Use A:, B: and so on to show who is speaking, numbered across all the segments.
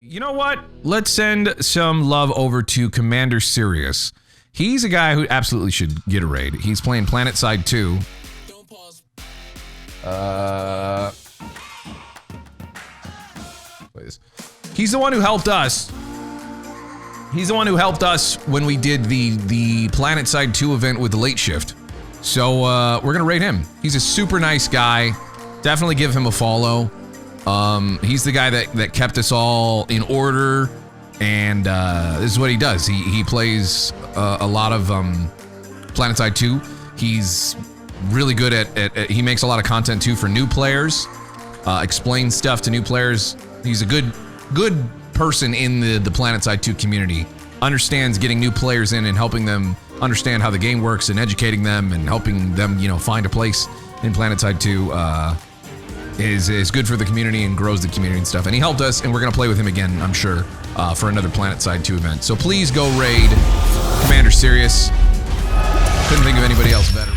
A: You know what? Let's send some love over to CMDRCyrious. He's a guy who absolutely should get a raid. He's playing Planetside 2.
B: Don't pause.
A: Please. He's the one who helped us. He's the one who helped us when we did the Planetside 2 event with the late shift. So we're gonna raid him. He's a super nice guy. Definitely give him a follow. He's the guy that kept us all in order, and this is what he does. He plays a lot of Planetside 2. He's really good at he makes a lot of content too for new players, explains stuff to new players. He's a good person in the Planetside 2 community. Understands getting new players in and helping them understand how the game works and educating them and helping them, find a place in Planetside 2. Is good for the community and grows the community and stuff. And he helped us, and we're gonna play with him again, I'm sure, for another Planetside 2 event. So please go raid CMDRCyrious. Couldn't think of anybody else better.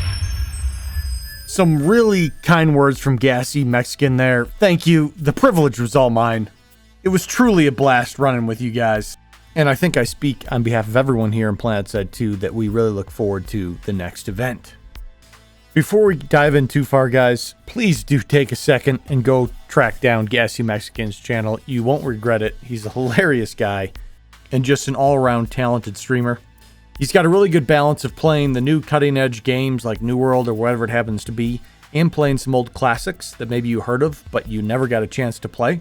C: Some really kind words from Gassy Mexican there. Thank you. The privilege was all mine. It was truly a blast running with you guys. And I think I speak on behalf of everyone here in Planetside 2 that we really look forward to the next event. Before we dive in too far, guys, please do take a second and go track down Gassy Mexican's channel. You won't regret it. He's a hilarious guy and just an all-around talented streamer. He's got a really good balance of playing the new cutting-edge games like New World or whatever it happens to be, and playing some old classics that maybe you heard of, but you never got a chance to play.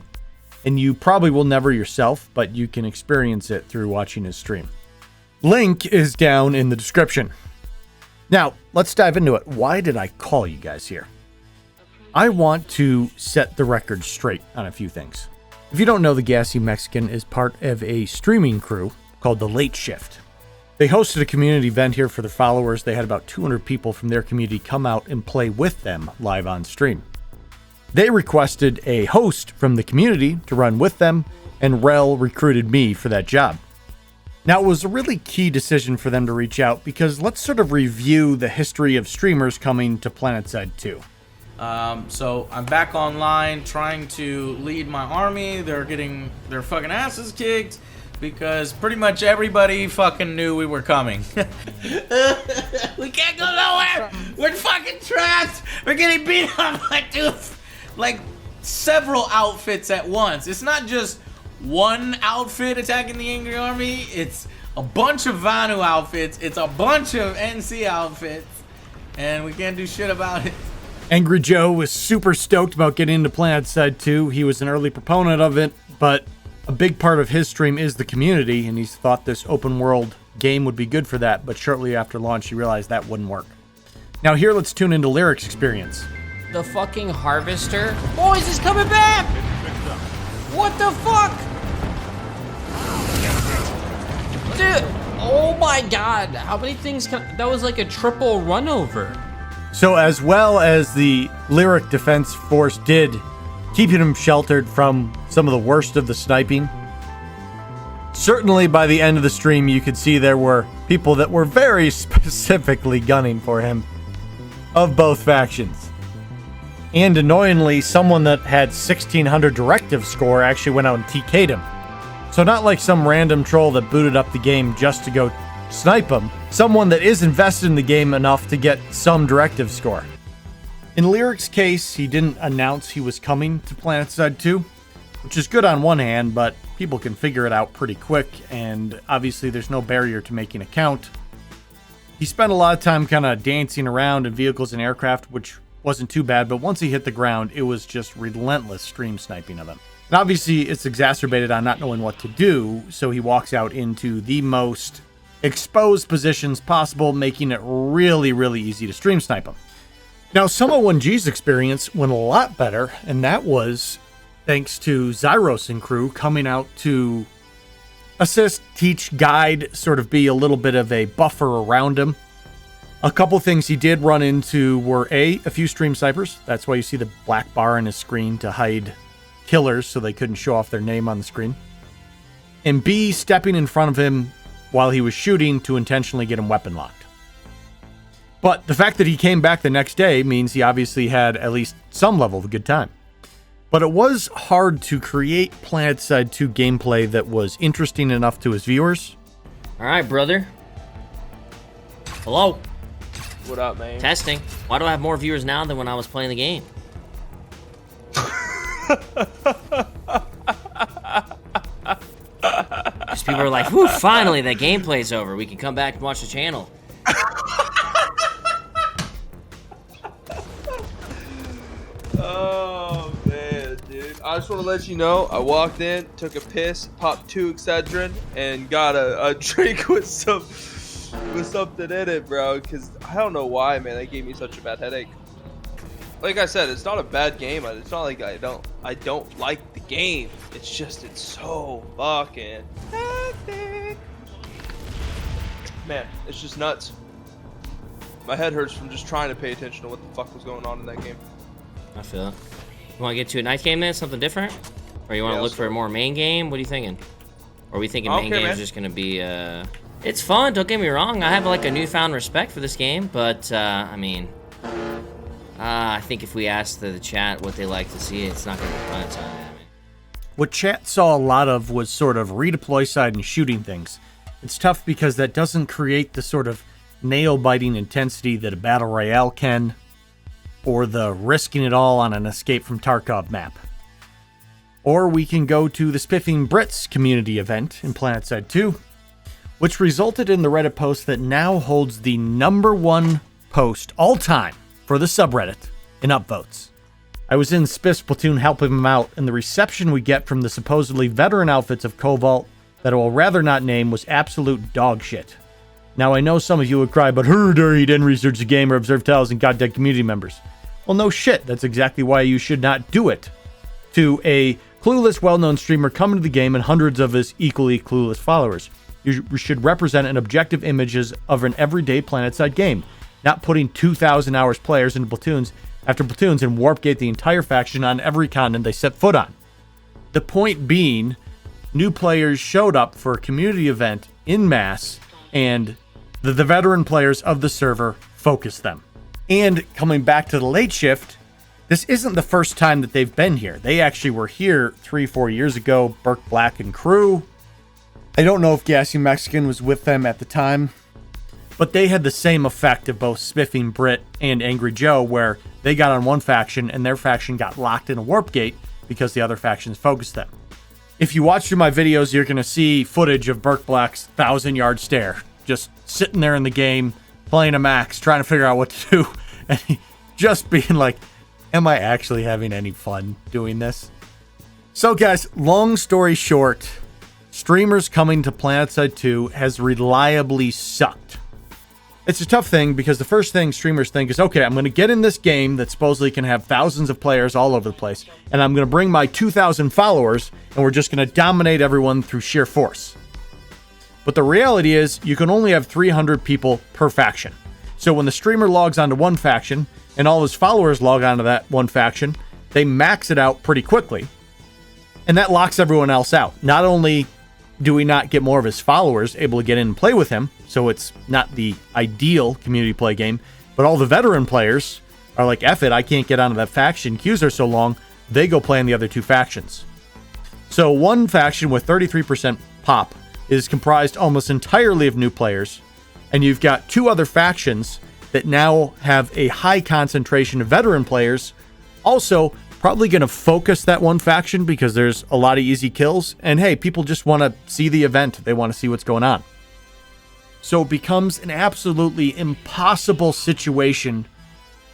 C: And you probably will never yourself, but you can experience it through watching his stream. Link is down in the description. Now, let's dive into it. Why did I call you guys here? I want to set the record straight on a few things. If you don't know, the Gassy Mexican is part of a streaming crew called The Late Shift. They hosted a community event here for their followers. They had about 200 people from their community come out and play with them live on stream. They requested a host from the community to run with them, and Rel recruited me for that job. Now, it was a really key decision for them to reach out because let's sort of review the history of streamers coming to Planetside 2.
D: So I'm back online trying to lead my army. They're getting their fucking asses kicked because pretty much everybody fucking knew we were coming. We can't go nowhere. We're fucking trapped. We're getting beat up like several outfits at once. It's not just one outfit attacking the Angry Army, it's a bunch of Vanu outfits, it's a bunch of NC outfits, and we can't do shit about it.
C: Angry Joe was super stoked about getting into Planetside 2. He was an early proponent of it, but a big part of his stream is the community, and he's thought this open world game would be good for that, but shortly after launch he realized that wouldn't work. Now here, let's tune into Lyric's experience.
E: The fucking harvester? Boys, he's coming back! What the fuck? Dude, oh my god, how many things that was like a triple run over.
C: So as well as the Lyric Defense Force did, keeping him sheltered from some of the worst of the sniping, certainly by the end of the stream you could see there were people that were very specifically gunning for him of both factions. And annoyingly, someone that had 1600 directive score actually went out and TK'd him. So not like some random troll that booted up the game just to go snipe him. Someone that is invested in the game enough to get some directive score. In Lyric's case, he didn't announce he was coming to Planetside 2, which is good on one hand, but people can figure it out pretty quick, and obviously there's no barrier to making a count. He spent a lot of time kind of dancing around in vehicles and aircraft, which wasn't too bad, but once he hit the ground, it was just relentless stream sniping of him. And obviously, it's exacerbated on not knowing what to do, so he walks out into the most exposed positions possible, making it really, really easy to stream snipe him. Now, Summer 1G's experience went a lot better, and that was thanks to Zyros and crew coming out to assist, teach, guide, sort of be a little bit of a buffer around him. A couple things he did run into were a few stream snipers. That's why you see the black bar on his screen to hide killers so they couldn't show off their name on the screen. And B, stepping in front of him while he was shooting to intentionally get him weapon locked. But the fact that he came back the next day means he obviously had at least some level of a good time. But it was hard to create Planetside 2 gameplay that was interesting enough to his viewers.
E: All right, brother. Hello.
B: What up, man?
E: Testing. Why do I have more viewers now than when I was playing the game? Because people are like, whew, finally, that gameplay's over. We can come back and watch the channel.
B: Oh, man, dude. I just want to let you know, I walked in, took a piss, popped 2 Excedrin, and got a drink with something in it, bro. Because I don't know why, man. That gave me such a bad headache. Like I said, it's not a bad game. It's not like I don't like the game. It's just, it's so fucking hectic. Man, it's just nuts. My head hurts from just trying to pay attention to what the fuck was going on in that game.
E: I feel it. You want to get to a night game then? Something different? Or you want to look for a more main game? What are you thinking? Or are we thinking main game is just going to be, It's fun, don't get me wrong. I have like a newfound respect for this game, but, I mean... I think if we ask the chat what they like to see, it's not going to be Planetside. I mean.
C: What chat saw a lot of was sort of redeploy side and shooting things. It's tough because that doesn't create the sort of nail-biting intensity that a battle royale can, or the risking it all on an Escape from Tarkov map. Or we can go to the Spiffing Brits community event in Planetside 2, which resulted in the Reddit post that now holds the #1 post all time for the subreddit in upvotes. I was in Spiff's platoon helping him out, and the reception we get from the supposedly veteran outfits of Cobalt that I will rather not name was absolute dog shit. Now I know some of you would cry, but herder, he didn't research the game or observe tells and goddamn community members. Well, no shit, that's exactly why you should not do it to a clueless, well-known streamer coming to the game and hundreds of his equally clueless followers. You should represent an objective images of an everyday Planetside game, not putting 2,000 hours players into platoons after platoons and warpgate the entire faction on every continent they set foot on. The point being, new players showed up for a community event in mass, and the veteran players of the server focused them. And coming back to the late shift, this isn't the first time that they've been here. They actually were here 3-4 years ago, Burke Black and crew. I don't know if Gassy Mexican was with them at the time, but they had the same effect of both Spiffing Brit and Angry Joe, where they got on one faction and their faction got locked in a warp gate because the other factions focused them. If you watch through my videos, you're going to see footage of Burke Black's 1,000-yard stare, just sitting there in the game, playing a max, trying to figure out what to do, and just being like, am I actually having any fun doing this? So guys, long story short, streamers coming to Planetside 2 has reliably sucked. It's a tough thing because the first thing streamers think is, okay, I'm going to get in this game that supposedly can have thousands of players all over the place, and I'm going to bring my 2,000 followers, and we're just going to dominate everyone through sheer force. But the reality is, you can only have 300 people per faction. So when the streamer logs onto one faction, and all his followers log onto that one faction, they max it out pretty quickly. And that locks everyone else out. Not only do we not get more of his followers able to get in and play with him, so it's not the ideal community play game, but all the veteran players are like, F it, I can't get onto that faction, queues are so long, they go play in the other two factions. So one faction with 33% pop is comprised almost entirely of new players, and you've got two other factions that now have a high concentration of veteran players, also probably going to focus that one faction because there's a lot of easy kills. And hey, people just want to see the event. They want to see what's going on. So it becomes an absolutely impossible situation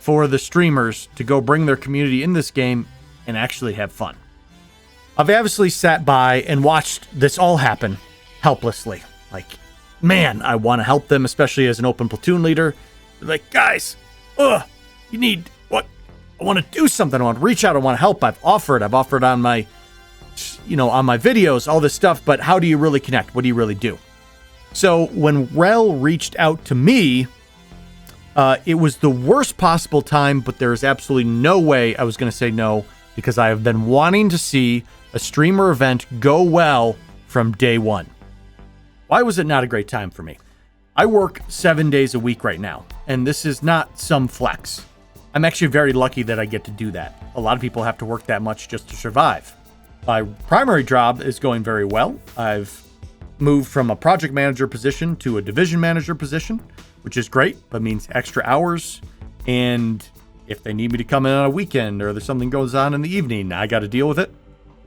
C: for the streamers to go bring their community in this game and actually have fun. I've obviously sat by and watched this all happen helplessly. Like, man, I want to help them, especially as an open platoon leader. Like, guys, you need what? I want to do something. I want to reach out. I want to help. I've offered on my, on my videos, all this stuff. But how do you really connect? What do you really do? So when Rel reached out to me, it was the worst possible time, but there is absolutely no way I was going to say no because I have been wanting to see a streamer event go well from day one. Why was it not a great time for me? I work 7 days a week right now, and this is not some flex. I'm actually very lucky that I get to do that. A lot of people have to work that much just to survive. My primary job is going very well. I've moved from a project manager position to a division manager position, which is great, but means extra hours. And if they need me to come in on a weekend or there's something goes on in the evening, I got to deal with it.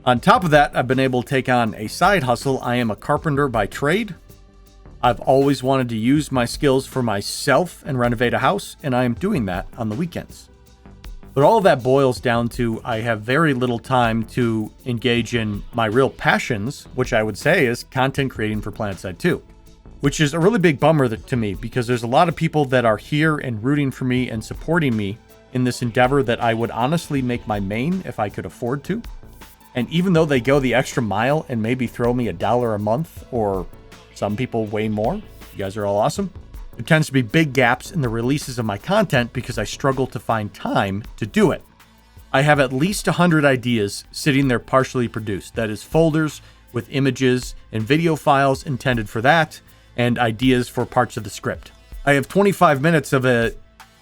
C: On top of that, I've been able to take on a side hustle. I am a carpenter by trade. I've always wanted to use my skills for myself and renovate a house, and I am doing that on the weekends. But all of that boils down to I have very little time to engage in my real passions, which I would say is content creating for Planetside 2, which is a really big bummer to me because there's a lot of people that are here and rooting for me and supporting me in this endeavor that I would honestly make my main if I could afford to. And even though they go the extra mile and maybe throw me $1 a month, or some people way more, you guys are all awesome, there tends to be big gaps in the releases of my content because I struggle to find time to do it. I have at least 100 ideas sitting there partially produced. That is folders with images and video files intended for that, and ideas for parts of the script. I have 25 minutes of a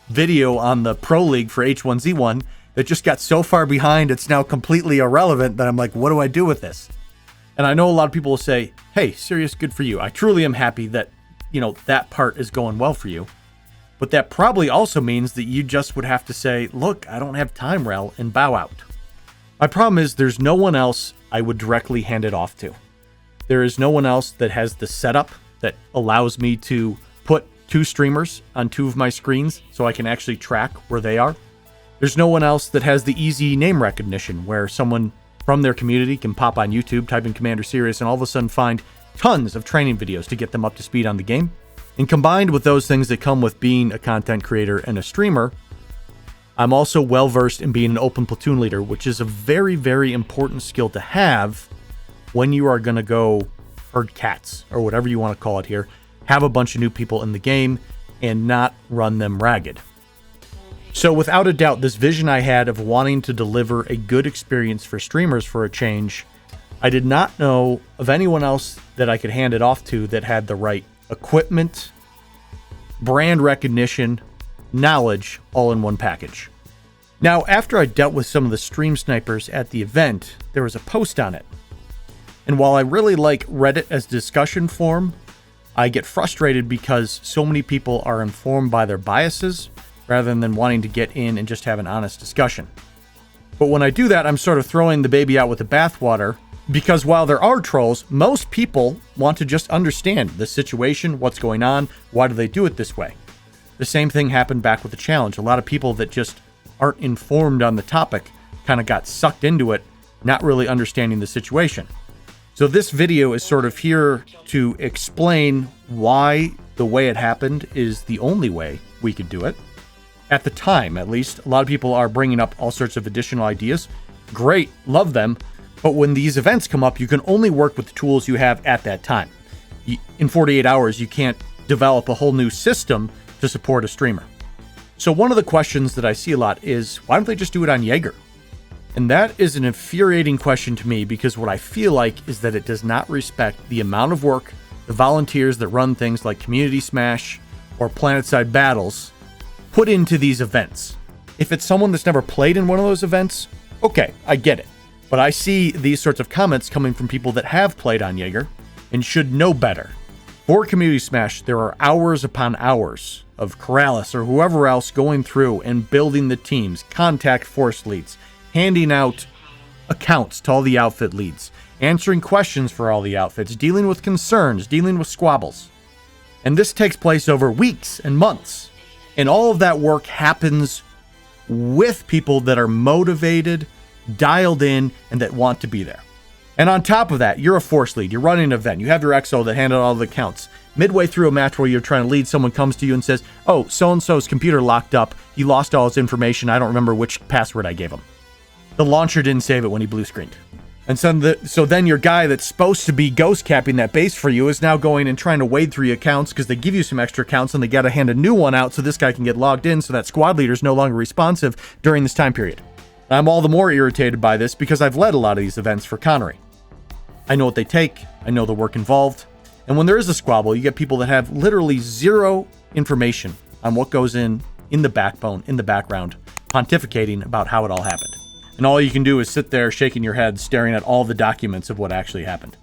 C: video on the Pro League for H1Z1 that just got so far behind it's now completely irrelevant that I'm like, what do I do with this? And I know a lot of people will say, hey, Cyrious, good for you. I truly am happy that, that part is going well for you. But that probably also means that you just would have to say, look, I don't have time, Rel, and bow out. My problem is there's no one else I would directly hand it off to. There is no one else that has the setup that allows me to put 2 streamers on 2 of my screens so I can actually track where they are. There's no one else that has the easy name recognition where someone from their community can pop on YouTube, type in CMDRCyrious, and all of a sudden find tons of training videos to get them up to speed on the game. And combined with those things that come with being a content creator and a streamer, I'm also well versed in being an open platoon leader, which is a very, very important skill to have when you are going to go herd cats, or whatever you want to call it here, have a bunch of new people in the game and not run them ragged. So without a doubt, this vision I had of wanting to deliver a good experience for streamers for a change, I did not know of anyone else that I could hand it off to that had the right equipment, brand recognition, knowledge, all in one package. Now, after I dealt with some of the stream snipers at the event, there was a post on it. And while I really like Reddit as discussion forum, I get frustrated because so many people are informed by their biases rather than wanting to get in and just have an honest discussion. But when I do that, I'm sort of throwing the baby out with the bathwater, because while there are trolls, most people want to just understand the situation, what's going on, why do they do it this way. The same thing happened back with the challenge. A lot of people that just aren't informed on the topic kind of got sucked into it, not really understanding the situation. So this video is sort of here to explain why the way it happened is the only way we could do it. At the time, at least, a lot of people are bringing up all sorts of additional ideas. Great, love them. But when these events come up, you can only work with the tools you have at that time. In 48 hours, you can't develop a whole new system to support a streamer. So one of the questions that I see a lot is, why don't they just do it on Jaeger? And that is an infuriating question to me, because what I feel like is that it does not respect the amount of work the volunteers that run things like Community Smash or Planetside Battles put into these events. If it's someone that's never played in one of those events, okay, I get it. But I see these sorts of comments coming from people that have played on Jaeger and should know better. For Community Smash, there are hours upon hours of Corrales or whoever else going through and building the teams, contact force leads, handing out accounts to all the outfit leads, answering questions for all the outfits, dealing with concerns, dealing with squabbles. And this takes place over weeks and months. And all of that work happens with people that are motivated, dialed in, and that want to be there. And on top of that, you're a force lead. You're running an event. You have your XO that handled all the accounts. Midway through a match where you're trying to lead, someone comes to you and says, oh, so-and-so's computer locked up. He lost all his information. I don't remember which password I gave him. The launcher didn't save it when he blue screened. And so then your guy that's supposed to be ghost capping that base for you is now going and trying to wade through your accounts because they give you some extra accounts and they got to hand a new one out so this guy can get logged in so that squad leader is no longer responsive during this time period. I'm all the more irritated by this because I've led a lot of these events for Connery. I know what they take. I know the work involved. And when there is a squabble, you get people that have literally zero information on what goes in the backbone, in the background, pontificating about how it all happened. And all you can do is sit there shaking your head, staring at all the documents of what actually happened.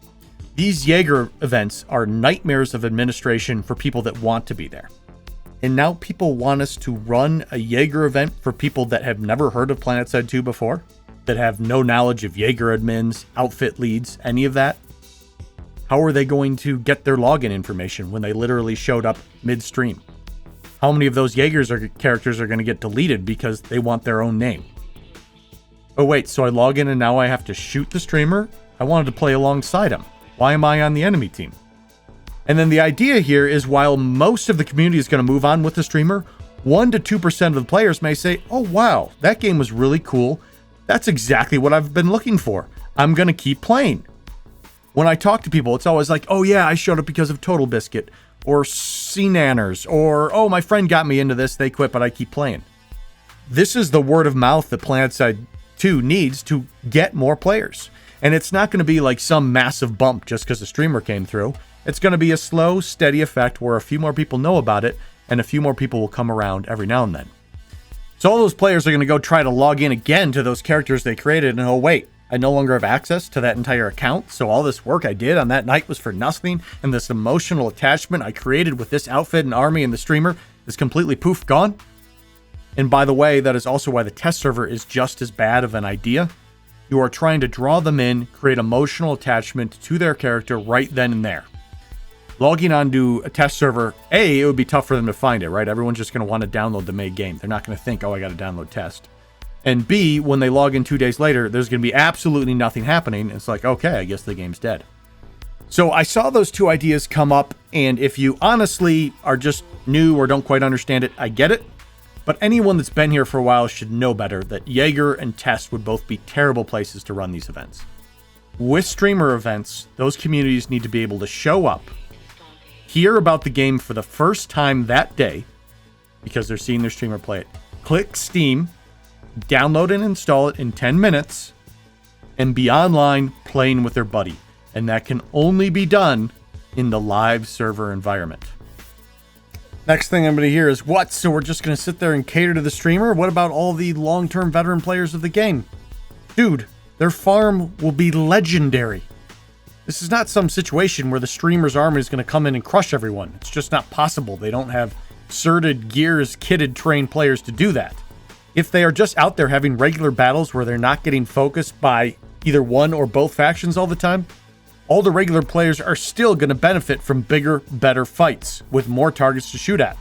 C: These Jaeger events are nightmares of administration for people that want to be there. And now people want us to run a Jaeger event for people that have never heard of Planetside 2 before, that have no knowledge of Jaeger admins, outfit leads, any of that. How are they going to get their login information when they literally showed up midstream? How many of those Jaegers characters are going to get deleted because they want their own name? Oh wait, so I log in and now I have to shoot the streamer? I wanted to play alongside him. Why am I on the enemy team? And then the idea here is while most of the community is going to move on with the streamer, 1 to 2% of the players may say, oh wow, that game was really cool. That's exactly what I've been looking for. I'm going to keep playing. When I talk to people, it's always like, oh yeah, I showed up because of Total Biscuit, or C-Nanners, or oh, my friend got me into this, they quit, but I keep playing. This is the word of mouth that Planetside 2 needs to get more players. And it's not going to be like some massive bump just because a streamer came through. It's going to be a slow, steady effect where a few more people know about it, and a few more people will come around every now and then. So all those players are going to go try to log in again to those characters they created, and oh wait, I no longer have access to that entire account, so all this work I did on that night was for nothing, and this emotional attachment I created with this outfit and army and the streamer is completely poof gone. And by the way, that is also why the test server is just as bad of an idea. You are trying to draw them in, create emotional attachment to their character right then and there. Logging onto a test server, A, it would be tough for them to find it, right? Everyone's just going to want to download the made game. They're not going to think, oh, I got to download test. And B, when they log in 2 days later, there's going to be absolutely nothing happening. It's like, okay, I guess the game's dead. So I saw those two ideas come up, and if you honestly are just new or don't quite understand it, I get it. But anyone that's been here for a while should know better that Jaeger and Test would both be terrible places to run these events. With streamer events, those communities need to be able to show up, hear about the game for the first time that day, because they're seeing their streamer play it, click Steam, download and install it in 10 minutes, and be online playing with their buddy. And that can only be done in the live server environment. Next thing I'm going to hear is, what? So we're just going to sit there and cater to the streamer? What about all the long-term veteran players of the game? Dude, their farm will be legendary. This is not some situation where the streamer's army is going to come in and crush everyone. It's just not possible. They don't have certed, gears, kitted, trained players to do that. If they are just out there having regular battles where they're not getting focused by either one or both factions all the time, all the regular players are still going to benefit from bigger, better fights with more targets to shoot at.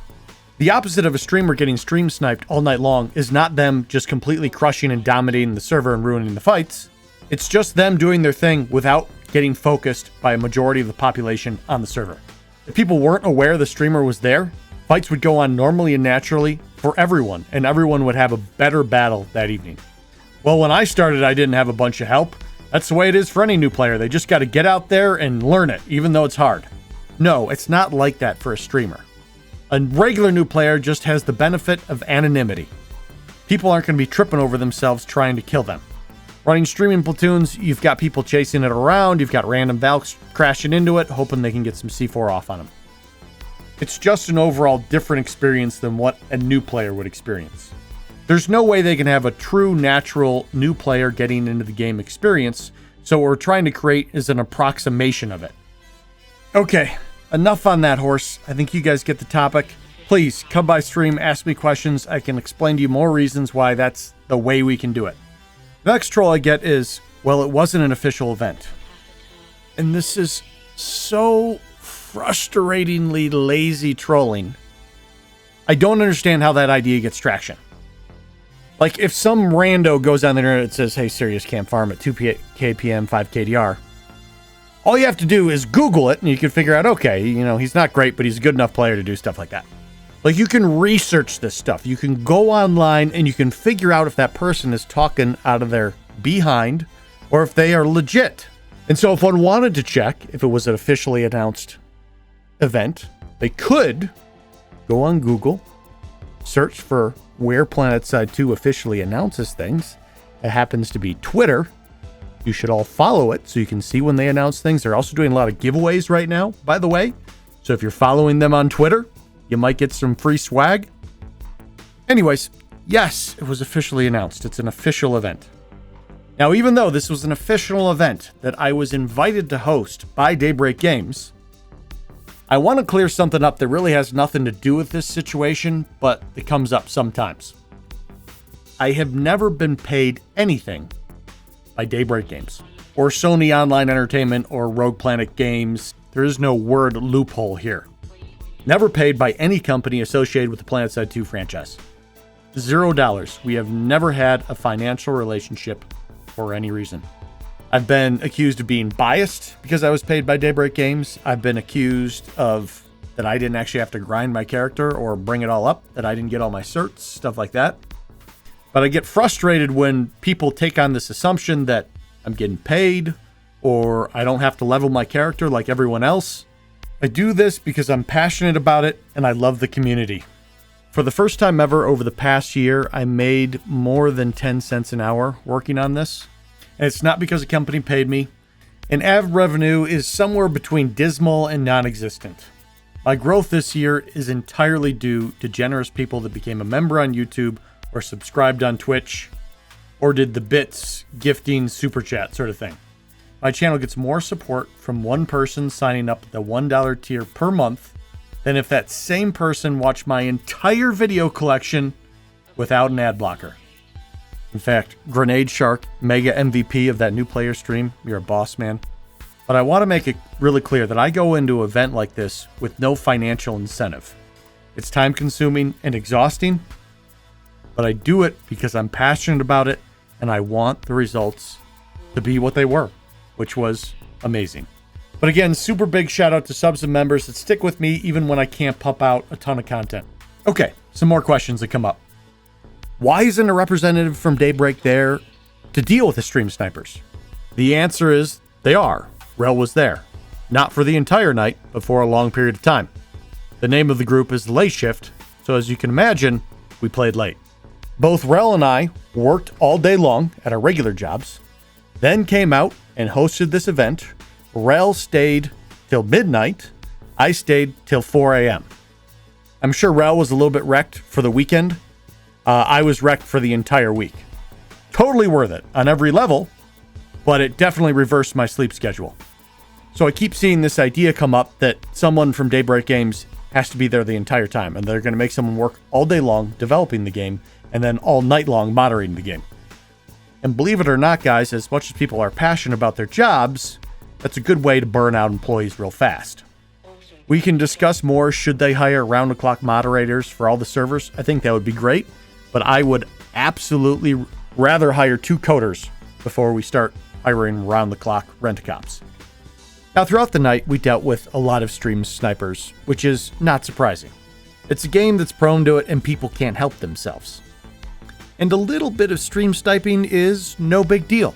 C: The opposite of a streamer getting stream sniped all night long is not them just completely crushing and dominating the server and ruining the fights. It's just them doing their thing without getting focused by a majority of the population on the server. If people weren't aware the streamer was there, fights would go on normally and naturally for everyone, and everyone would have a better battle that evening. Well, when I started, I didn't have a bunch of help. That's the way it is for any new player. They just got to get out there and learn it, even though it's hard. No, it's not like that for a streamer. A regular new player just has the benefit of anonymity. People aren't going to be tripping over themselves trying to kill them. Running streaming platoons, you've got people chasing it around, you've got random Valks crashing into it, hoping they can get some C4 off on them. It's just an overall different experience than what a new player would experience. There's no way they can have a true, natural new player getting into the game experience, so what we're trying to create is an approximation of it. Okay, enough on that horse. I think you guys get the topic. Please, come by stream, ask me questions. I can explain to you more reasons why that's the way we can do it. The next troll I get is, well, it wasn't an official event. And this is so frustratingly lazy trolling. I don't understand how that idea gets traction. Like, if some rando goes on the internet and says, hey, Cyrious can't farm at 2 kpm, 5 KDR, all you have to do is Google it, and you can figure out, okay, you know, he's not great, but he's a good enough player to do stuff like that. Like, you can research this stuff. You can go online, and you can figure out if that person is talking out of their behind, or if they are legit. And so if one wanted to check if it was an officially announced event, they could go on Google, search for where Planetside 2 officially announces things. It happens to be Twitter. You should all follow it so you can see when they announce things. They're also doing a lot of giveaways right now, by the way. So if you're following them on Twitter, you might get some free swag. Anyways, yes, it was officially announced. It's an official event. Now, even though this was an official event that I was invited to host by Daybreak Games, I want to clear something up that really has nothing to do with this situation, but it comes up sometimes. I have never been paid anything by Daybreak Games, or Sony Online Entertainment, or Rogue Planet Games. There is no word loophole here. Never paid by any company associated with the Planetside 2 franchise. $0. We have never had a financial relationship for any reason. I've been accused of being biased because I was paid by Daybreak Games. I've been accused of that I didn't actually have to grind my character or bring it all up, that I didn't get all my certs, stuff like that. But I get frustrated when people take on this assumption that I'm getting paid or I don't have to level my character like everyone else. I do this because I'm passionate about it and I love the community. For the first time ever over the past year, I made more than 10 cents an hour working on this. And it's not because a company paid me. And ad revenue is somewhere between dismal and non-existent. My growth this year is entirely due to generous people that became a member on YouTube or subscribed on Twitch or did the bits, gifting, Superchat sort of thing. My channel gets more support from one person signing up at the $1 tier per month than if that same person watched my entire video collection without an ad blocker. In fact, Grenade Shark, mega MVP of that new player stream, you're a boss, man. But I want to make it really clear that I go into an event like this with no financial incentive. It's time consuming and exhausting, but I do it because I'm passionate about it and I want the results to be what they were, which was amazing. But again, super big shout out to subs and members that stick with me even when I can't pump out a ton of content. Okay, some more questions that come up. Why isn't a representative from Daybreak there to deal with the stream snipers? The answer is they are. Rel was there. Not for the entire night, but for a long period of time. The name of the group is the Late Shift, so as you can imagine, we played late. Both Rel and I worked all day long at our regular jobs, then came out and hosted this event. Rel stayed till midnight. I stayed till 4 a.m. I'm sure Rel was a little bit wrecked for the weekend. I was wrecked for the entire week. Totally worth it on every level, but it definitely reversed my sleep schedule. So I keep seeing this idea come up that someone from Daybreak Games has to be there the entire time, and they're going to make someone work all day long developing the game and then all night long moderating the game. And believe it or not, guys, as much as people are passionate about their jobs, that's a good way to burn out employees real fast. We can discuss more should they hire round-the-clock moderators for all the servers. I think that would be great, but I would absolutely rather hire 2 coders before we start hiring round-the-clock rent-a-cops. Now, throughout the night, we dealt with a lot of stream snipers, which is not surprising. It's a game that's prone to it and people can't help themselves. And a little bit of stream sniping is no big deal.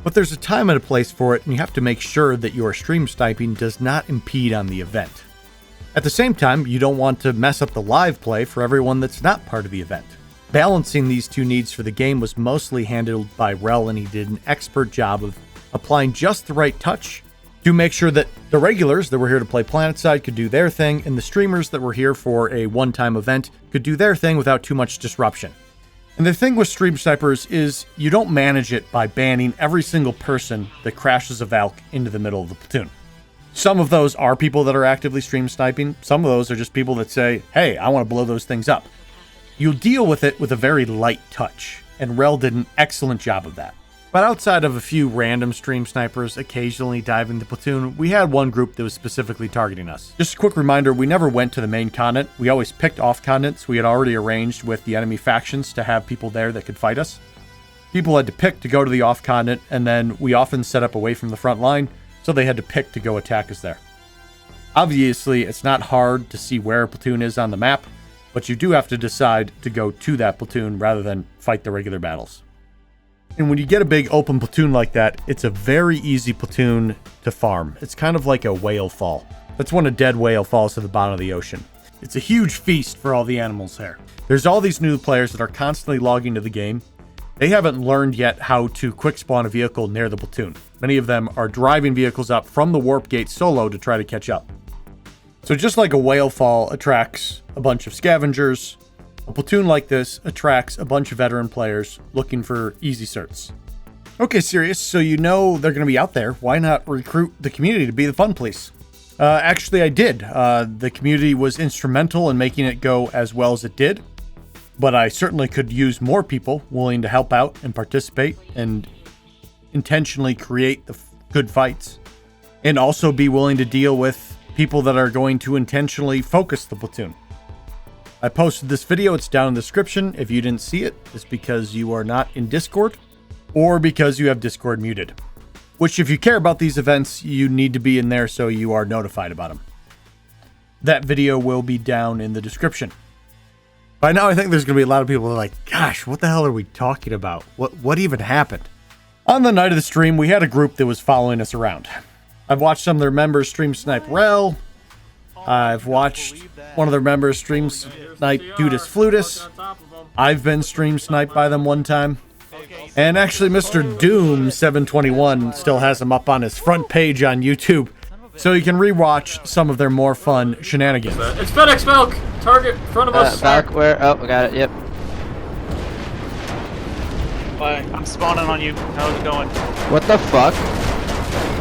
C: But there's a time and a place for it, and you have to make sure that your stream sniping does not impede on the event. At the same time, you don't want to mess up the live play for everyone that's not part of the event. Balancing these two needs for the game was mostly handled by Rel, and he did an expert job of applying just the right touch to make sure that the regulars that were here to play Planetside could do their thing, and the streamers that were here for a one-time event could do their thing without too much disruption. And the thing with stream snipers is you don't manage it by banning every single person that crashes a Valk into the middle of the platoon. Some of those are people that are actively stream sniping. Some of those are just people that say, hey, I want to blow those things up. You'll deal with it with a very light touch, and Rel did an excellent job of that. But outside of a few random stream snipers occasionally diving the platoon, we had one group that was specifically targeting us. Just a quick reminder, we never went to the main continent. We always picked off continents. We had already arranged with the enemy factions to have people there that could fight us. People had to pick to go to the off continent, and then we often set up away from the front line, so they had to pick to go attack us there. Obviously, it's not hard to see where a platoon is on the map, but you do have to decide to go to that platoon rather than fight the regular battles. And when you get a big open platoon like that, it's a very easy platoon to farm. It's kind of like a whale fall. That's when a dead whale falls to the bottom of the ocean. It's a huge feast for all the animals there. There's all these new players that are constantly logging to the game. They haven't learned yet how to quick spawn a vehicle near the platoon. Many of them are driving vehicles up from the warp gate solo to try to catch up. So just like a whale fall attracts a bunch of scavengers, A platoon like this attracts a bunch of veteran players looking for easy certs. Okay, Cyrious, so you know they're going to be out there. Why not recruit the community to be the fun police? Actually, I did. The community was instrumental in making it go as well as it did. But I certainly could use more people willing to help out and participate and intentionally create the good fights. And also be willing to deal with people that are going to intentionally focus the platoon. I posted this video. It's down in the description. If you didn't see it, it's because you are not in Discord or because you have Discord muted. Which, if you care about these events, you need to be in there so you are notified about them. That video will be down in the description. By now, I think there's going to be a lot of people who are like, gosh, what the hell are we talking about? What even happened? On the night of the stream, we had a group that was following us around. I've watched some of their members stream snipe Rel. I've watched one of their members stream snipe Dudus Flutus. I've been stream sniped by them one time. And actually, Mr. Doom 721 still has them up on his front page on YouTube, so you can rewatch some of their more fun shenanigans.
F: It's FedEx Milk! Target, front of us.
G: Back where? Oh, we got it, yep.
F: I'm spawning on you. How's it going?
G: What the fuck?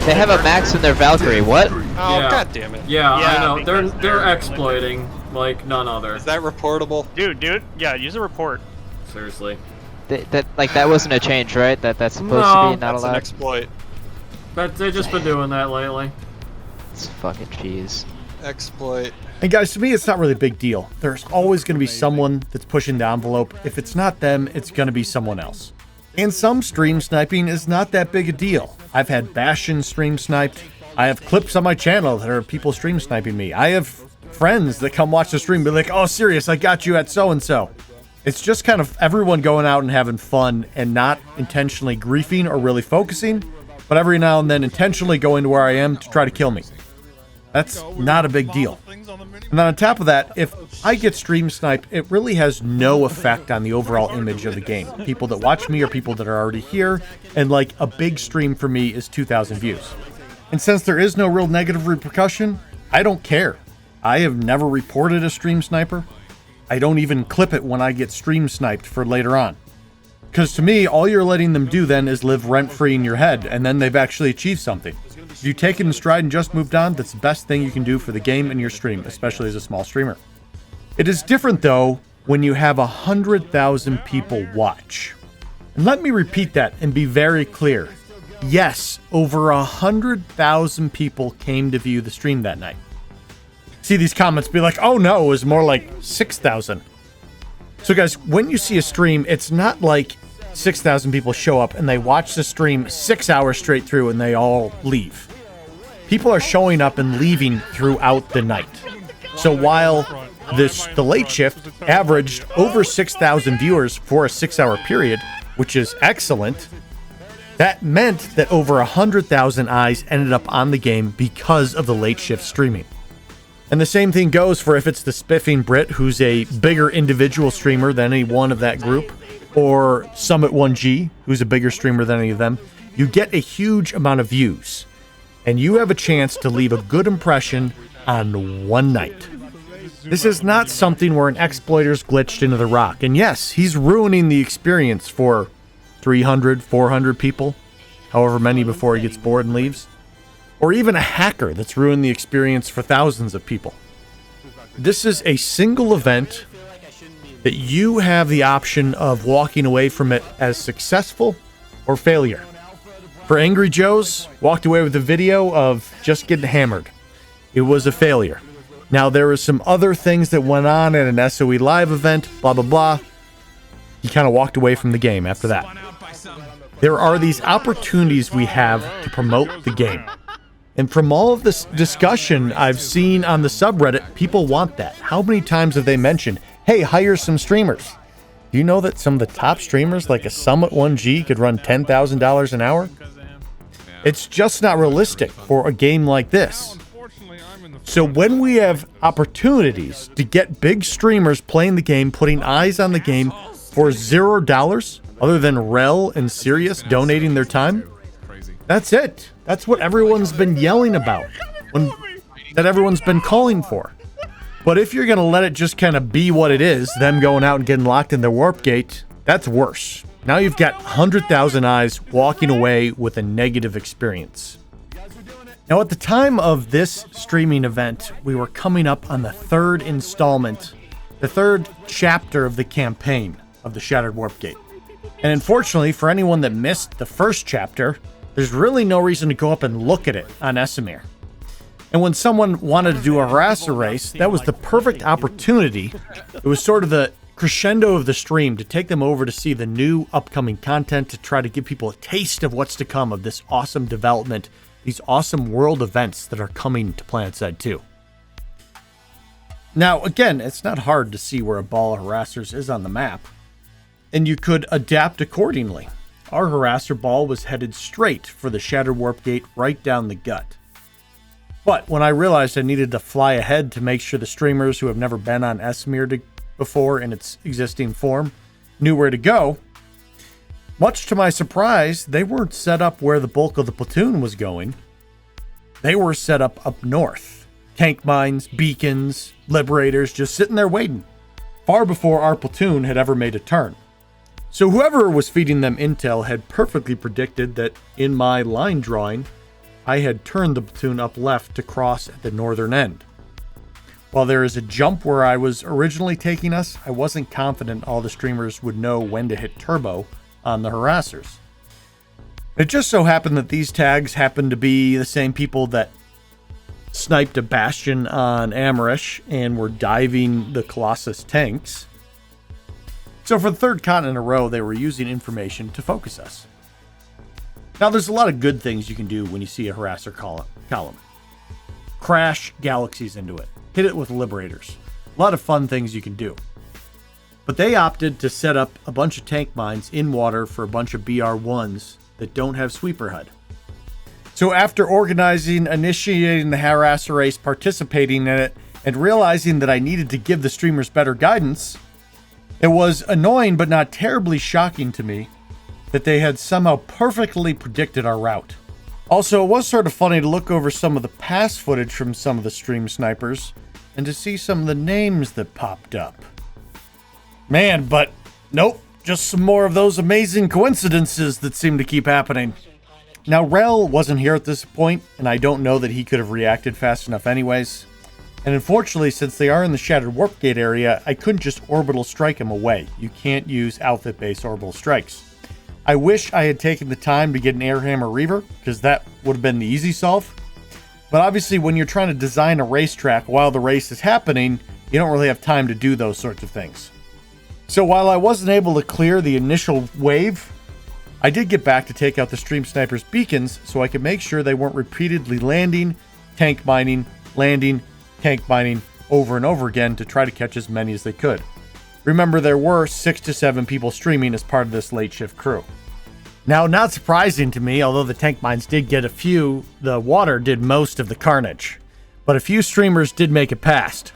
G: They have a max in their Valkyrie, what?
H: Oh,
F: Yeah.
H: god damn it.
F: Yeah, I know.
H: because
F: They're exploiting like none other.
H: Is that reportable?
I: Dude, yeah, use a report.
F: Seriously.
G: That wasn't a change, right? That's supposed to
F: No.
G: be not
H: That's an
G: allowed?
H: exploit.
F: But they've just been doing that lately.
G: It's fucking cheese.
H: Exploit.
C: And guys, to me, it's not really a big deal. There's always going to be someone that's pushing the envelope. If it's not them, it's going to be someone else. And some stream sniping is not that big a deal. I've had Bastion stream sniped. I have clips on my channel that are people stream sniping me. I have friends that come watch the stream and be like, oh, Cyrious, I got you at so-and-so. It's just kind of everyone going out and having fun and not intentionally griefing or really focusing, but every now and then intentionally going to where I am to try to kill me. That's not a big deal. And then on top of that, if I get stream sniped, it really has no effect on the overall image of the game. People that watch me are people that are already here, and like a big stream for me is 2,000 views. And since there is no real negative repercussion, I don't care. I have never reported a stream sniper. I don't even clip it when I get stream sniped for later on. Because to me, all you're letting them do then is live rent-free in your head, and then they've actually achieved something. If you take it in stride and just moved on, that's the best thing you can do for the game and your stream, especially as a small streamer. It is different, though, when you have 100,000 people watch. And let me repeat that and be very clear. Yes, over 100,000 people came to view the stream that night. See these comments be like, oh no, it was more like 6,000. So guys, when you see a stream, it's not like 6,000 people show up and they watch the stream 6 hours straight through and they all leave. People are showing up and leaving throughout the night. So while the late shift averaged over 6,000 viewers for a 6-hour period, which is excellent, that meant that over 100,000 eyes ended up on the game because of the late shift streaming. And the same thing goes for if it's the Spiffing Brit, who's a bigger individual streamer than any one of that group, or Summit1G, who's a bigger streamer than any of them. You get a huge amount of views, and you have a chance to leave a good impression on one night. This is not something where an exploiter's glitched into the rock. And yes, he's ruining the experience for 300, 400 people, however many before he gets bored and leaves. Or even a hacker that's ruined the experience for thousands of people. This is a single event that you have the option of walking away from it as successful or failure. For Angry Joe's, walked away with a video of just getting hammered. It was a failure. Now, there were some other things that went on at an SOE Live event, blah, blah, blah. He kind of walked away from the game after that. There are these opportunities we have to promote the game. And from all of this discussion I've seen on the subreddit, people want that. How many times have they mentioned, hey, hire some streamers? Do you know that some of the top streamers, like a Summit1G, could run $10,000 an hour? It's just not realistic for a game like this. So when we have opportunities to get big streamers playing the game, putting eyes on the game for $0, other than Rel and Cyrious donating their time, that's it. That's what everyone's been yelling about, that everyone's been calling for. But if you're going to let it just kind of be what it is, them going out and getting locked in their warp gate, that's worse. Now you've got 100,000 eyes walking away with a negative experience. Now, at the time of this streaming event, we were coming up on the third installment, the third chapter of the campaign of the Shattered Warp Gate. And unfortunately, for anyone that missed the first chapter, there's really no reason to go up and look at it on Esamir. And when someone wanted to do a harasser race, that was the perfect opportunity. It was sort of the crescendo of the stream to take them over to see the new upcoming content, to try to give people a taste of what's to come of this awesome development, these awesome world events that are coming to Planetside 2. Now, again, it's not hard to see where a ball of harassers is on the map, and you could adapt accordingly. Our harasser ball was headed straight for the Shattered Warp Gate right down the gut. But when I realized I needed to fly ahead to make sure the streamers who have never been on Esamir before in its existing form knew where to go, much to my surprise, they weren't set up where the bulk of the platoon was going. They were set up north. Tank mines, beacons, liberators, just sitting there waiting, far before our platoon had ever made a turn. So whoever was feeding them intel had perfectly predicted that in my line drawing, I had turned the platoon up left to cross at the northern end. While there is a jump where I was originally taking us, I wasn't confident all the streamers would know when to hit turbo on the harassers. It just so happened that these tags happened to be the same people that sniped a bastion on Amarish and were diving the Colossus tanks. So for the third continent in a row, they were using information to focus us. Now, there's a lot of good things you can do when you see a harasser column. Crash galaxies into it. Hit it with liberators. A lot of fun things you can do. But they opted to set up a bunch of tank mines in water for a bunch of BR-1s that don't have sweeper HUD. So after organizing, initiating the harasser race, participating in it, and realizing that I needed to give the streamers better guidance, it was annoying but not terribly shocking to me that they had somehow perfectly predicted our route. Also, it was sort of funny to look over some of the past footage from some of the stream snipers and to see some of the names that popped up. Man, but nope, just some more of those amazing coincidences that seem to keep happening. Now, Rel wasn't here at this point, and I don't know that he could have reacted fast enough anyways. And unfortunately, since they are in the Shattered Warp Gate area, I couldn't just orbital strike him away. You can't use outfit-based orbital strikes. I wish I had taken the time to get an Airhammer Reaver, because that would have been the easy solve. But obviously, when you're trying to design a racetrack while the race is happening, you don't really have time to do those sorts of things. So while I wasn't able to clear the initial wave, I did get back to take out the stream snipers' beacons so I could make sure they weren't repeatedly landing, tank mining, landing, tank mining over and over again to try to catch as many as they could. Remember, there were 6 to 7 people streaming as part of this late shift crew. Now, not surprising to me, although the tank mines did get a few, the water did most of the carnage. But a few streamers did make it past.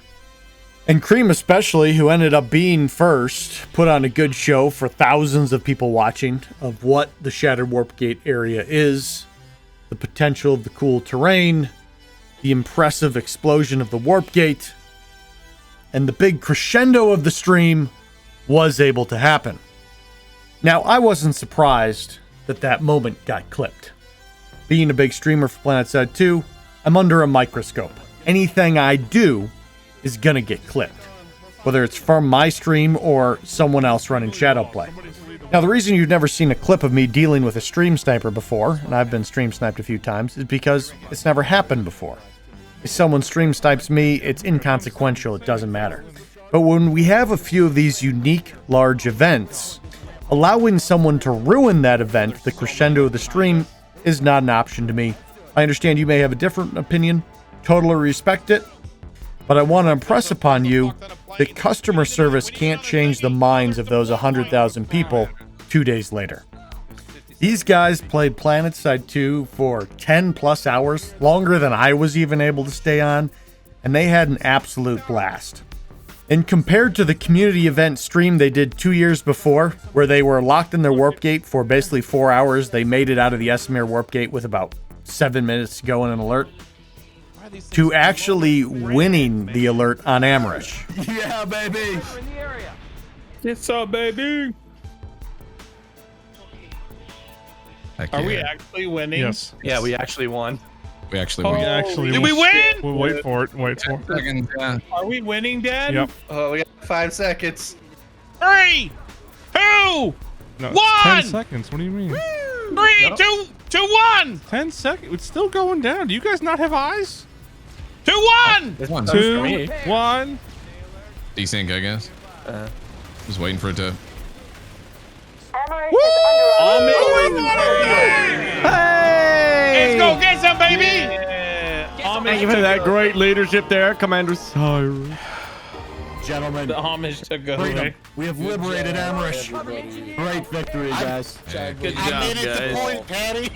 C: And Cream especially, who ended up being first, put on a good show for thousands of people watching of what the Shattered Warp Gate area is, the potential of the cool terrain, the impressive explosion of the Warp Gate, and the big crescendo of the stream was able to happen. Now, I wasn't surprised that that moment got clipped. Being a big streamer for Planetside 2, I'm under a microscope. Anything I do is gonna get clipped, whether it's from my stream or someone else running Shadowplay. Now, the reason you've never seen a clip of me dealing with a stream sniper before, and I've been stream sniped a few times, is because it's never happened before. If someone stream snipes me, it's inconsequential, it doesn't matter. But when we have a few of these unique, large events, allowing someone to ruin that event, the crescendo of the stream, is not an option to me. I understand you may have a different opinion, totally respect it, but I want to impress upon you that customer service can't change the minds of those 100,000 people 2 days later. These guys played Planetside 2 for 10 plus hours, longer than I was even able to stay on, and they had an absolute blast. And compared to the community event stream they did 2 years before, where they were locked in their warp gate for basically 4 hours, they made it out of the Esamir warp gate with about 7 minutes to go in an alert. to actually winning the alert on Amrish.
J: Yeah, baby.
I: What's up, baby?
A: Are
I: we actually winning?
F: Yes.
J: Yeah, we actually won.
A: We actually won.
I: Did we win?
F: We'll wait for it. Wait for it.
A: Seconds,
I: Are we winning, Dad?
F: Yep.
J: Oh, we got 5 seconds.
I: 3, 2,
F: No, it's
I: 1.
F: 10 seconds. What do you mean?
I: 3, 2, 1.
F: 10 seconds? It's still going down. Do you guys not have eyes?
I: 2, 1.
A: One.
F: 2, 1.
A: Desync, I guess. Just waiting for it to.
I: Let's go get some, baby.
K: Thank you for that great leadership there, Commander Cyrus.
J: Gentlemen,
I: The homage to go.
J: freedom. We have liberated Amrish. Great victory, guys.
I: Good job, guys.
J: Patty.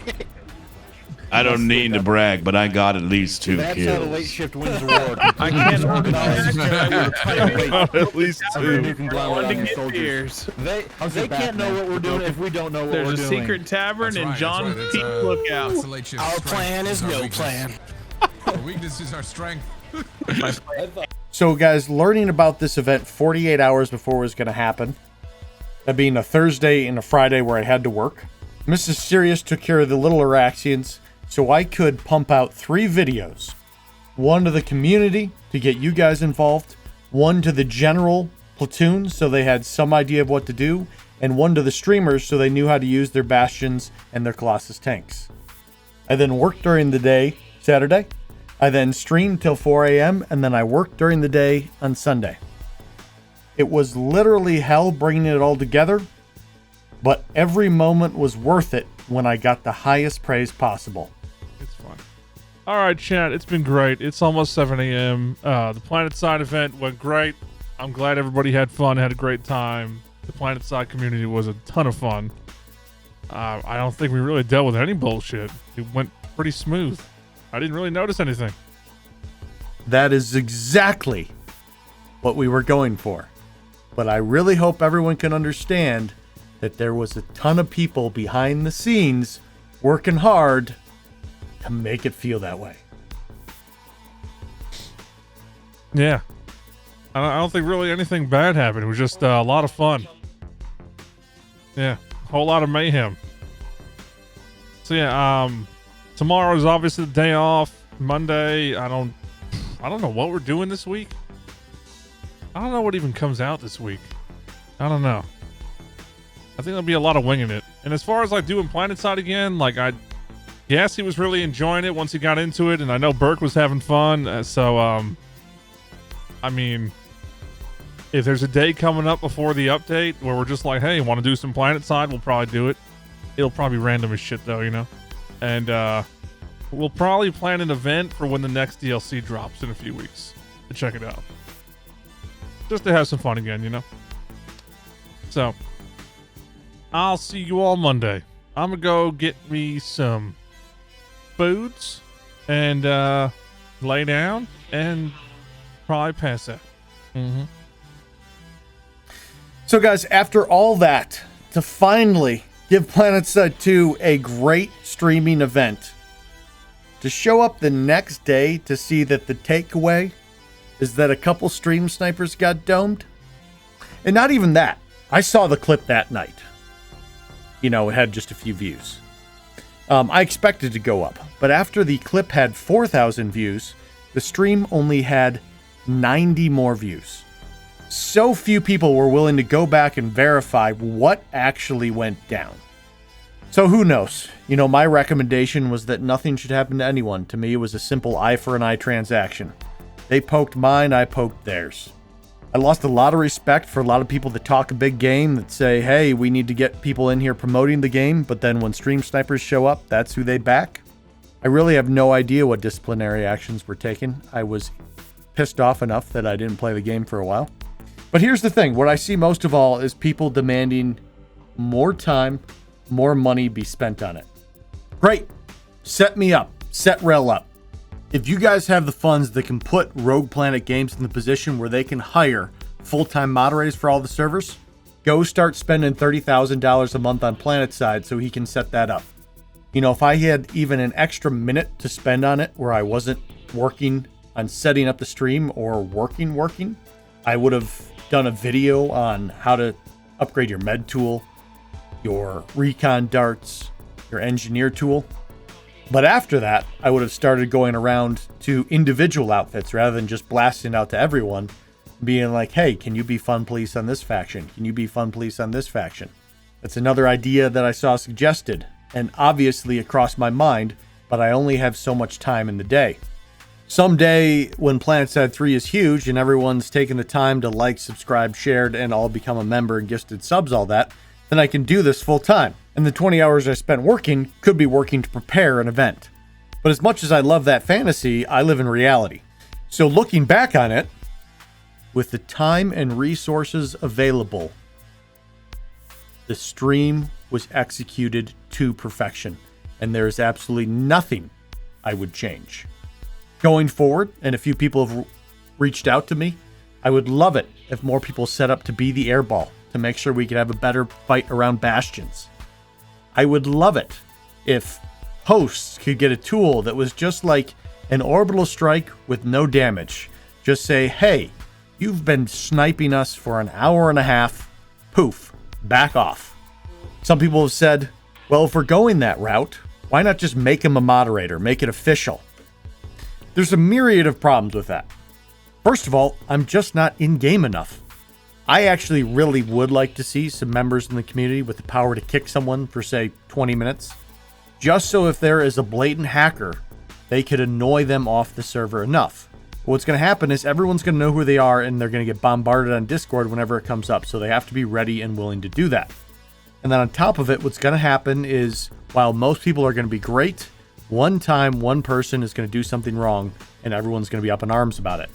L: I don't need to brag, but I got at least 2
J: That's how the late
L: kills.
J: shift wins award.
K: I can't
F: At least 2.
J: They can't know what we're doing if we don't know what
I: There's
J: we're
I: a
J: doing.
I: secret tavern
A: That's
I: and
A: right,
I: John
A: that's right.
I: Peak
A: It's,
I: Lookout.
A: it's the late shift
J: Our
A: strength
J: plan is
A: our
J: no
A: weakness.
J: plan.
A: Our weakness is our strength.
C: So, guys, learning about this event 48 hours before it was going to happen, that being a Thursday and a Friday where I had to work, Mrs. Sirius took care of the little Araxians so I could pump out 3 videos. One to the community to get you guys involved, one to the general platoon so they had some idea of what to do, and one to the streamers so they knew how to use their bastions and their Colossus tanks. I then worked during the day, Saturday. I then streamed till 4 a.m. and then I worked during the day on Sunday. It was literally hell bringing it all together, but every moment was worth it when I got the highest praise possible.
F: It's fun. All right, chat. It's been great. It's almost 7 a.m. The Planetside event went great. I'm glad everybody had fun, had a great time. The Planetside community was a ton of fun. I don't think we really dealt with any bullshit. It went pretty smooth. I didn't really notice anything.
C: That is exactly what we were going for. But I really hope everyone can understand that there was a ton of people behind the scenes working hard to make it feel that way.
F: Yeah. I don't think really anything bad happened. It was just a lot of fun. Yeah. A whole lot of mayhem. So yeah, tomorrow is obviously the day off. Monday, I don't know what we're doing this week. I don't know what even comes out this week. I don't know. I think there'll be a lot of winging it. And as far as like doing Planetside again, like yes, he was really enjoying it once he got into it, and I know Burke was having fun. I mean, if there's a day coming up before the update where we're just like, hey, want to do some Planetside, we'll probably do it. It'll probably be random as shit though, you know? And we'll probably plan an event for when the next DLC drops in a few weeks to check it out. Just to have some fun again, you know? So, I'll see you all Monday. I'm gonna go get me some foods and lay down and probably pass out.
C: So guys, after all that, to finally give Planetside 2 a great streaming event, to show up the next day to see that the takeaway is that a couple stream snipers got domed, and not even that. I saw the clip that night. You know, it had just a few views. I expected to go up, but after the clip had 4,000 views, the stream only had 90 more views. So few people were willing to go back and verify what actually went down. So who knows? You know, my recommendation was that nothing should happen to anyone. To me, it was a simple eye for an eye transaction. They poked mine, I poked theirs. I lost a lot of respect for a lot of people that talk a big game, that say, hey, we need to get people in here promoting the game, but then when stream snipers show up, that's who they back. I really have no idea what disciplinary actions were taken. I was pissed off enough that I didn't play the game for a while. But here's the thing. What I see most of all is people demanding more time, more money be spent on it. Great. Set me up. Set Rel up. If you guys have the funds that can put Rogue Planet Games in the position where they can hire full-time moderators for all the servers, go start spending $30,000 a month on Planetside so he can set that up. You know, if I had even an extra minute to spend on it where I wasn't working on setting up the stream or working, I would have done a video on how to upgrade your med tool, your recon darts, your engineer tool. But after that, I would have started going around to individual outfits rather than just blasting out to everyone, being like, hey, can you be fun police on this faction? Can you be fun police on this faction? That's another idea that I saw suggested, and obviously it crossed my mind, but I only have so much time in the day. Someday, when Planetside 3 is huge and everyone's taken the time to like, subscribe, shared, and all become a member and gifted subs, all that, then I can do this full time. And the 20 hours I spent working could be working to prepare an event. But as much as I love that fantasy, I live in reality. So looking back on it, with the time and resources available, the stream was executed to perfection, and there is absolutely nothing I would change. Going forward, and a few people have reached out to me, I would love it if more people set up to be the airball to make sure we could have a better fight around bastions. I would love it if hosts could get a tool that was just like an orbital strike with no damage. Just say, hey, you've been sniping us for an hour and a half. Poof, back off. Some people have said, well, if we're going that route, why not just make him a moderator, make it official? There's a myriad of problems with that. First of all, I'm just not in-game enough. I actually really would like to see some members in the community with the power to kick someone for, say, 20 minutes. Just so if there is a blatant hacker, they could annoy them off the server enough. But what's going to happen is everyone's going to know who they are and they're going to get bombarded on Discord whenever it comes up. So they have to be ready and willing to do that. And then on top of it, what's going to happen is while most people are going to be great, one time one person is going to do something wrong and everyone's going to be up in arms about it.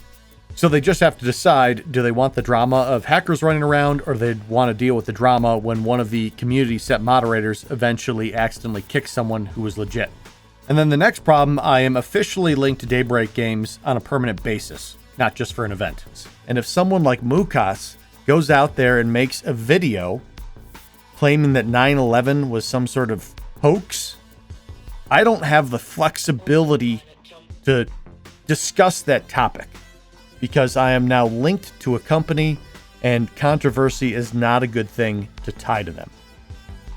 C: So they just have to decide, do they want the drama of hackers running around, or they want to deal with the drama when one of the community set moderators eventually accidentally kicks someone who was legit. And then the next problem, I am officially linked to Daybreak Games on a permanent basis, not just for an event. And if someone like Mukas goes out there and makes a video claiming that 9/11 was some sort of hoax, I don't have the flexibility to discuss that topic, because I am now linked to a company and controversy is not a good thing to tie to them.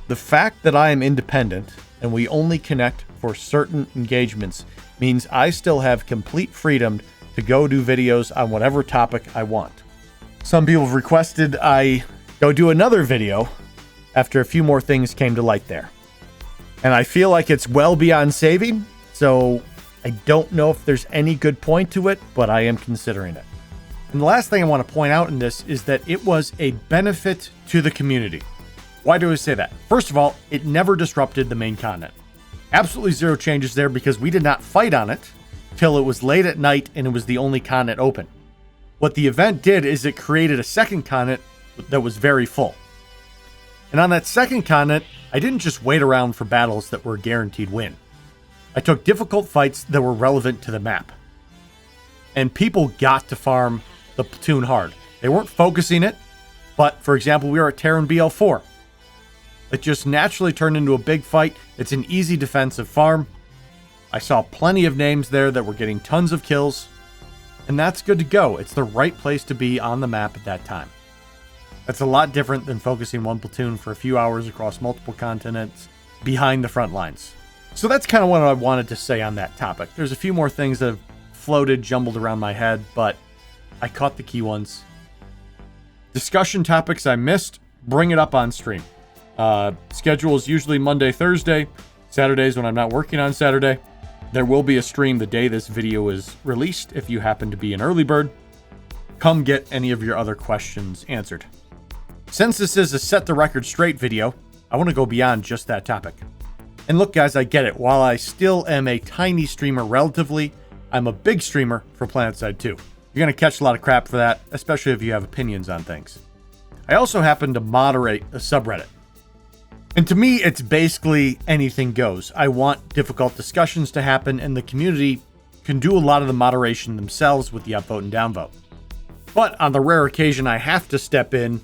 C: The fact that I am independent and we only connect for certain engagements means I still have complete freedom to go do videos on whatever topic I want. Some people have requested I go do another video after a few more things came to light there. And I feel like it's well beyond saving, so I don't know if there's any good point to it, but I am considering it. And the last thing I want to point out in this is that it was a benefit to the community. Why do I say that? First of all, it never disrupted the main continent. Absolutely zero changes there because we did not fight on it till it was late at night and it was the only continent open. What the event did is it created a second continent that was very full. And on that second continent, I didn't just wait around for battles that were a guaranteed win. I took difficult fights that were relevant to the map. And people got to farm the platoon hard. They weren't focusing it, but for example, we were at Terran BL4. It just naturally turned into a big fight. It's an easy defensive farm. I saw plenty of names there that were getting tons of kills, and that's good to go. It's the right place to be on the map at that time. That's a lot different than focusing one platoon for a few hours across multiple continents behind the front lines. So that's kind of what I wanted to say on that topic. There's a few more things that have floated, jumbled around my head, but I caught the key ones. Discussion topics I missed, bring it up on stream. Schedule is usually Monday, Thursday, Saturdays when I'm not working on Saturday. There will be a stream the day this video is released if you happen to be an early bird. Come get any of your other questions answered. Since this is a set the record straight video, I want to go beyond just that topic. And look guys, I get it. While I still am a tiny streamer relatively, I'm a big streamer for Planetside 2. You're going to catch a lot of crap for that, especially if you have opinions on things. I also happen to moderate a subreddit. And to me, it's basically anything goes. I want difficult discussions to happen, and the community can do a lot of the moderation themselves with the upvote and downvote. But on the rare occasion I have to step in,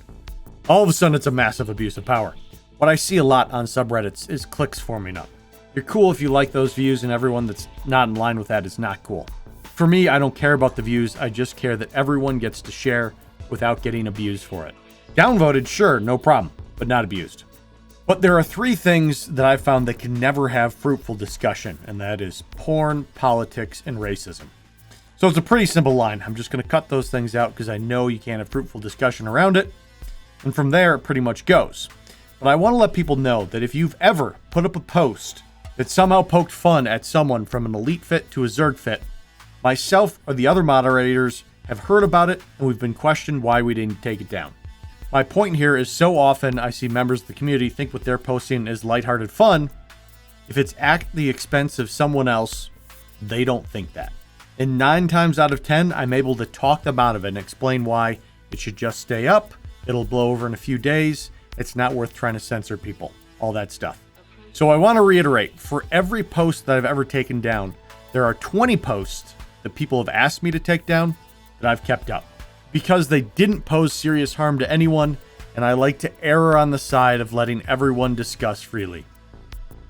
C: all of a sudden it's a massive abuse of power. What I see a lot on subreddits is cliques forming up. You're cool if you like those views, and everyone that's not in line with that is not cool. For me, I don't care about the views. I just care that everyone gets to share without getting abused for it. Downvoted, sure, no problem, but not abused. But there are 3 things that I've found that can never have fruitful discussion, and that is porn, politics, and racism. So it's a pretty simple line. I'm just going to cut those things out because I know you can't have fruitful discussion around it. And from there, it pretty much goes. But I want to let people know that if you've ever put up a post that somehow poked fun at someone from an elite fit to a Zerg fit, myself or the other moderators have heard about it, and we've been questioned why we didn't take it down. My point here is so often I see members of the community think what they're posting is lighthearted fun. If it's at the expense of someone else, they don't think that. And 9 times out of 10, I'm able to talk them out of it and explain why it should just stay up. It'll blow over in a few days. It's not worth trying to censor people. All that stuff. So I want to reiterate, for every post that I've ever taken down, there are 20 posts that people have asked me to take down that I've kept up. Because they didn't pose serious harm to anyone, and I like to err on the side of letting everyone discuss freely,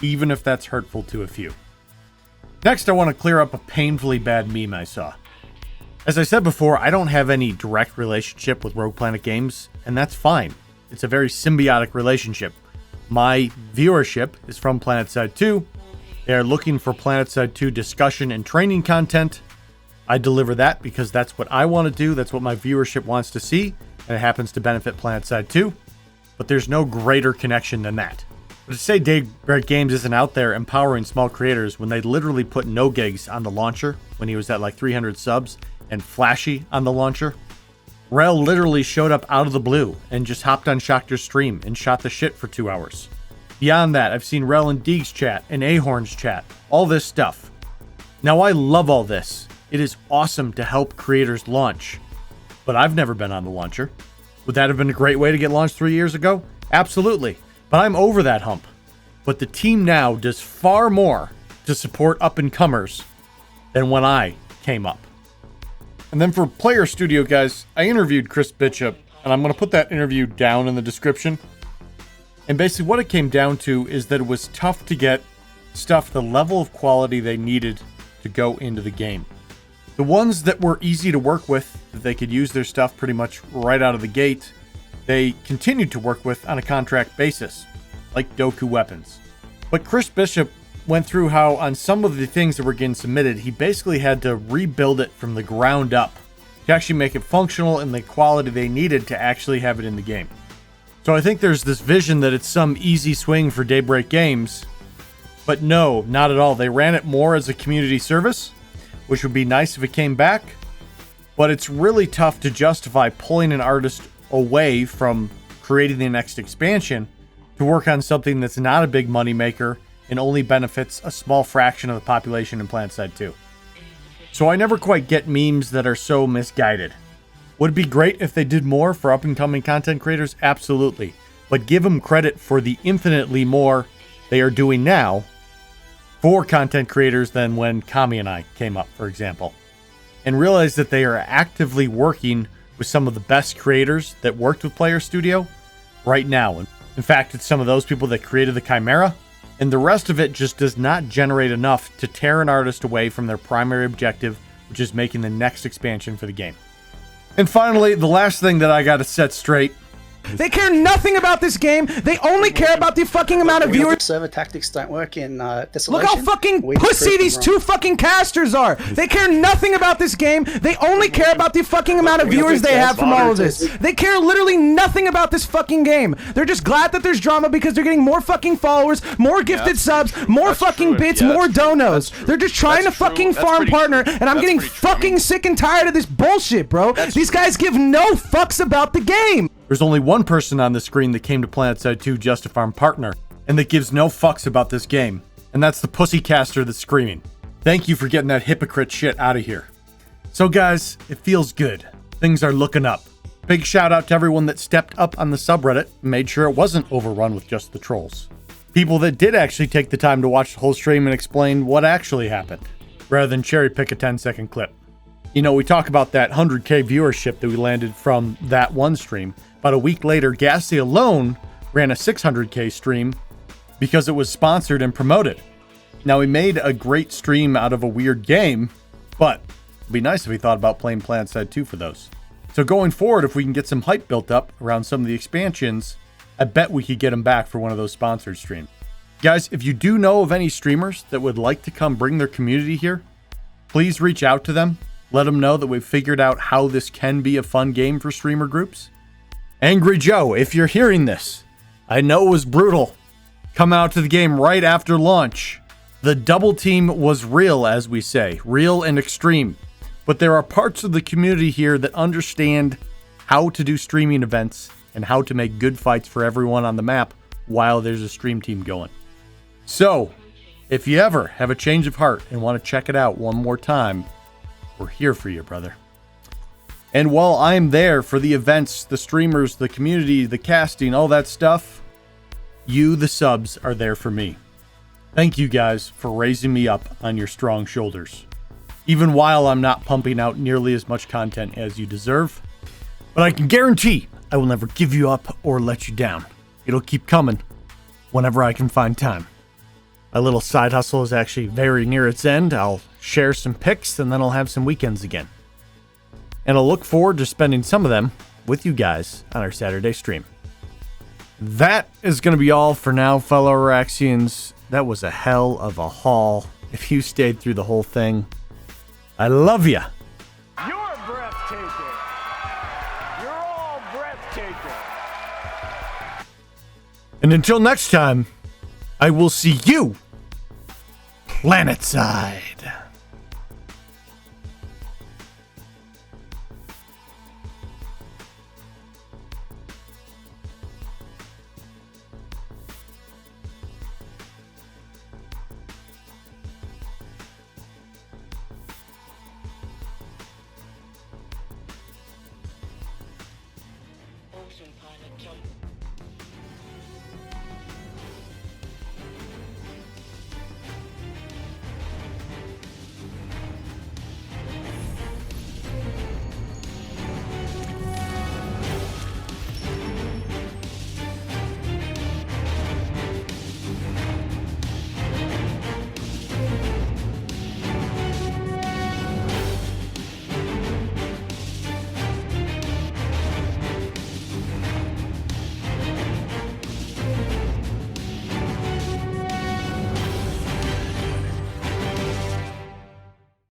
C: even if that's hurtful to a few. Next, I want to clear up a painfully bad meme I saw. As I said before, I don't have any direct relationship with Rogue Planet Games, and that's fine. It's a very symbiotic relationship. My viewership is from Planetside 2. They are looking for Planetside 2 discussion and training content. I deliver that because that's what I want to do. That's what my viewership wants to see, and it happens to benefit Planetside 2. But there's no greater connection than that. But to say Daybreak Games isn't out there empowering small creators when they literally put no gigs on the launcher when he was at like 300 subs and Flashy on the launcher. Rel literally showed up out of the blue and just hopped on Schachter's stream and shot the shit for 2 hours. Beyond that, I've seen Rel and Deeg's chat and Ahorn's chat, all this stuff. Now I love all this. It is awesome to help creators launch, but I've never been on the launcher. Would that have been a great way to get launched 3 years ago? Absolutely, but I'm over that hump. But the team now does far more to support up-and-comers than when I came up. And then for Player Studio, guys, I interviewed Chris Bishop, and I'm going to put that interview down in the description. And basically what it came down to is that it was tough to get stuff the level of quality they needed to go into the game. The ones that were easy to work with, that they could use their stuff pretty much right out of the gate, they continued to work with on a contract basis, like Doku weapons. But Chris Bishop went through how on some of the things that were getting submitted, he basically had to rebuild it from the ground up to actually make it functional in the quality they needed to actually have it in the game. So I think there's this vision that it's some easy swing for Daybreak Games, but no, not at all. They ran it more as a community service, which would be nice if it came back, but it's really tough to justify pulling an artist away from creating the next expansion to work on something that's not a big moneymaker and only benefits a small fraction of the population in Planetside 2. So I never quite get memes that are so misguided. Would it be great if they did more for up-and-coming content creators? Absolutely. But give them credit for the infinitely more they are doing now for content creators than when Kami and I came up, for example. And realize that they are actively working with some of the best creators that worked with Player Studio right now. In fact, it's some of those people that created the Chimera, and the rest of it just does not generate enough to tear an artist away from their primary objective, which is making the next expansion for the game. And finally, the last thing that I got to set straight.
M: They care nothing about this game. They only care about the fucking amount of viewers.
N: Server tactics don't work in Desolation.
M: Look how fucking pussy these 2 fucking casters are. They care nothing about this game. They only care about the fucking amount of viewers they have from all of this. They care literally nothing about this fucking game. They're just glad that there's drama because they're getting more fucking followers, more gifted subs, more fucking bits, more donos. They're just trying to fucking farm partner, and I'm getting fucking sick and tired of this bullshit, bro. These guys give no fucks about the game.
C: There's only one person on the screen that came to Planetside 2 just to farm partner, and that gives no fucks about this game. And that's the pussycaster that's screaming. Thank you for getting that hypocrite shit out of here. So guys, it feels good. Things are looking up. Big shout out to everyone that stepped up on the subreddit and made sure it wasn't overrun with just the trolls. People that did actually take the time to watch the whole stream and explain what actually happened, rather than cherry pick a 10-second clip. You know, we talk about that 100k viewership that we landed from that one stream. About a week later, Gassy alone ran a 600k stream because it was sponsored and promoted. Now, he made a great stream out of a weird game, but It'd be nice if we thought about playing Planetside 2 for those. So going forward, if we can get some hype built up around some of the expansions, I bet we could get them back for one of those sponsored streams. Guys, if you do know of any streamers that would like to come bring their community here, please reach out to them. Let them know that we've figured out how this can be a fun game for streamer groups. Angry Joe, if you're hearing this, I know it was brutal. Come out to the game right after launch. The double team was real, as we say, real and extreme. But there are parts of the community here that understand how to do streaming events and how to make good fights for everyone on the map while there's a stream team going. So, if you ever have a change of heart and want to check it out one more time, we're here for you, brother. And while I'm there for the events, the streamers, the community, the casting, all that stuff, you, the subs, are there for me. Thank you guys for raising me up on your strong shoulders. Even while I'm not pumping out nearly as much content as you deserve. But I can guarantee I will never give you up or let you down. It'll keep coming whenever I can find time. My little side hustle is actually very near its end. I'll share some pics and then I'll have some weekends again. And I'll look forward to spending some of them with you guys on our Saturday stream. That is going to be all for now, fellow Araxians. That was a hell of a haul. If you stayed through the whole thing, I love ya.
I: You're breathtaking. You're all breathtaking.
C: And until next time, I will see you Planetside.
O: Ocean pilot jump.